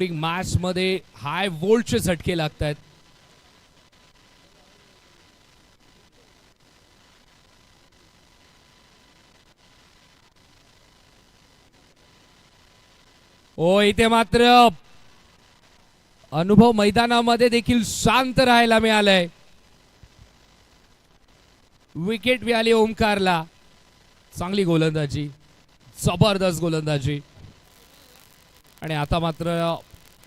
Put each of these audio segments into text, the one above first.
Match मध्ये हाय वोल्टचे झटके लागतात. ओ इथे मात्र अनुभव मैदानामध्ये देखील शांत राहायला मिळालंय. विकेट मिळाली ओमकारला. चांगली गोलंदाजी, जबरदस्त गोलंदाजी. आणि आता मात्र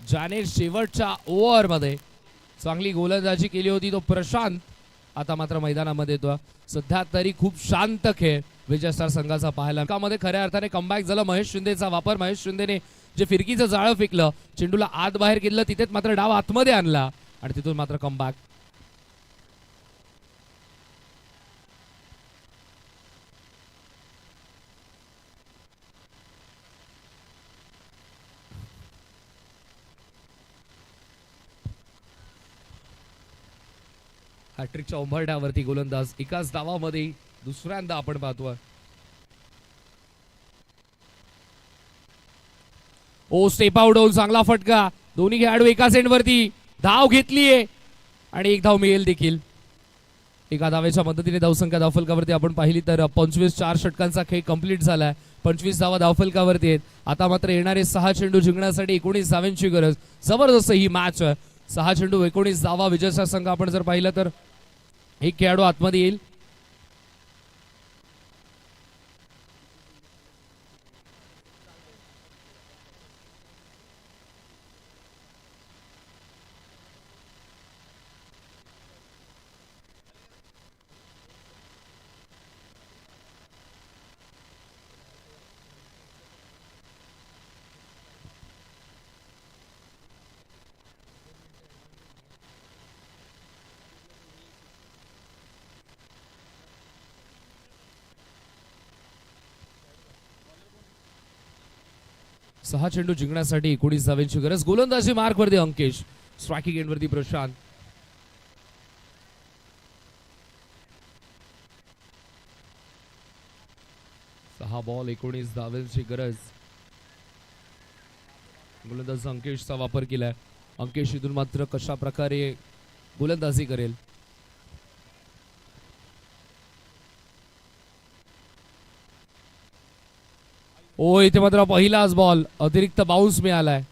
ज्याने शेवटच्या ओव्हर मध्ये चांगली गोलंदाजी केली होती तो प्रशांत आता मात्र मैदानामध्ये येतो. सध्या तरी खूप शांत खेळ विजय स्टार संघाचा पाहायला मध्ये खऱ्या अर्थाने कमबॅक झाला. महेश शिंदेचा वापर. महेश शिंदेने जे फिरकीचं जाळं फेकलं, चेंडूला आत बाहेर केलं, तिथेच मात्र डाव आतमध्ये आणला आणि तिथून मात्र कमबॅक. हॅट्रिकच्या उंबरठ्यावरती गोलंदाज एकाच डावामध्ये दुसऱ्यांदा आपण पाहतोय. ओ स्टेप आउट होऊन चांगला फटका. दोन्ही खेळाडू एकाच एंडवरती धाव घेतलीये आणि एक धाव मिळेल देखील. एका धावेच्या मदतीने धावसंख्या धावफलकावरती आपण पाहिली तर 25 4 षटकांचा खेळ कंप्लीट झालाय. 25 धावा धावफलकावरती आहेत. आता मात्र येणारे 6 चेंडू जिंकण्यासाठी 19 धावांची गरज. जबरदस्त ही मॅच. 6 चेंडू 19 धावा. विजयचा संघ आपण जर पाहिलं तर एक खेळाडू आतमध्ये येईल. सहा चेंडू जिंकण्यासाठी 19 धावांची गरज. गोलंदाजी मार्क वरती अंकेश. स्ट्रायकिंग एंड वरती प्रशांत. सहा बॉल 19 धावांची गरज. गोलंदाज अंकेशचा वापर केलाय. अंकेश इथून मात्र कशा प्रकारे गोलंदाजी करेल. ओ इथे मात्र पहिलाच बॉल अतिरिक्त बाउन्स मिळालाय.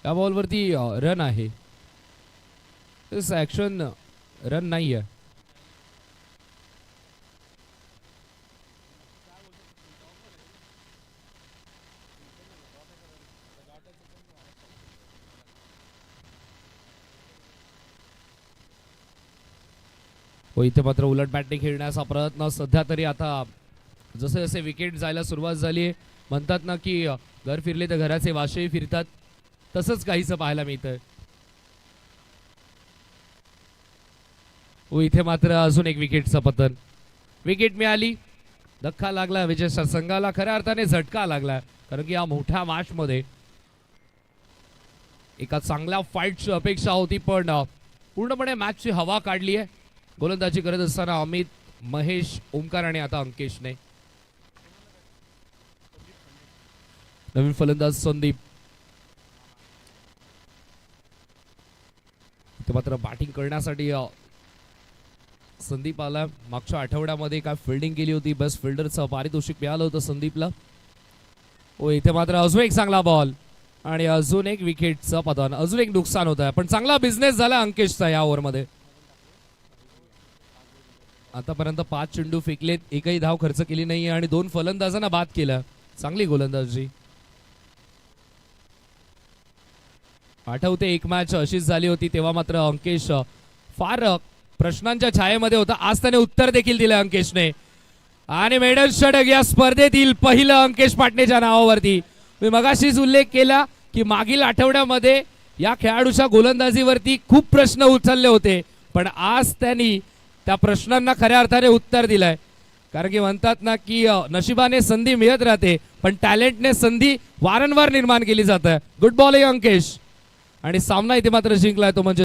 या बॉलवरती रन आहे. ऍक्शन रन नाही आहे. हो इथे मात्र उलट बॅटिंग खेळण्याचा प्रयत्न सध्या तरी. आता जसे जसे विकेट जायला सुरुवात झाली म्हणतात ना की घर फिरले तर घराचे वाशेही फिरतात, तसंच काहीसं पाहायला मिळतंय. इथे मात्र अजून एक विकेटचं पतन. विकेट मिळाली. धक्का लागला विजय संघाला. खऱ्या अर्थाने झटका लागला, कारण की या मोठ्या मॅच मध्ये एका चांगल्या फाईटची अपेक्षा होती, पण पूर्णपणे मॅचची हवा काढली आहे. गोलंदाजी करत असताना अमित, महेश, ओमकार आणि आता अंकेशने. नवीन फलंदाज संदीप. इथे मात्र बॅटिंग करण्यासाठी संदीप आला. मागच्या आठवड्यामध्ये काय फिल्डिंग केली होती, बेस्ट फिल्डरचं पारितोषिक मिळालं होतं संदीपला. ओ इथे मात्र अजून एक चांगला बॉल आणि अजून एक विकेटचं पतन. अजून एक नुकसान होत आहे, पण चांगला बिझनेस झाला अंकेशचा या ओव्हरमध्ये. आतापर्यंत 5 चेंडू फेकलेत, एकही धाव खर्च केली नाही आणि 2 फलंदाजांना बाद केलं. चांगली गोलंदाजी. आठवते एक मॅच अशीच झाली होती, तेव्हा मात्र अंकेश फार प्रश्नांच्या छायेमध्ये होता. आज त्याने उत्तर देखील दिलं अंकेशने आणि मेडल षटक या स्पर्धेतील पहिलं अंकेश पाटणेच्या नावावरती. मी मगाशीच उल्लेख केला की मागील आठवड्यामध्ये या खेळाडूच्या गोलंदाजीवरती खूप प्रश्न उचलले होते, पण आज त्यांनी त्या प्रश्नांना खऱ्या अर्थाने उत्तर दिलंय. कारण की म्हणतात ना की नशिबाने संधी मिळत राहते पण टॅलेंटने संधी वारंवार निर्माण केली जाते. गुड बॉलिंग अंकेश आणि सामना इथे मात्र जिंकलाय तो म्हणजे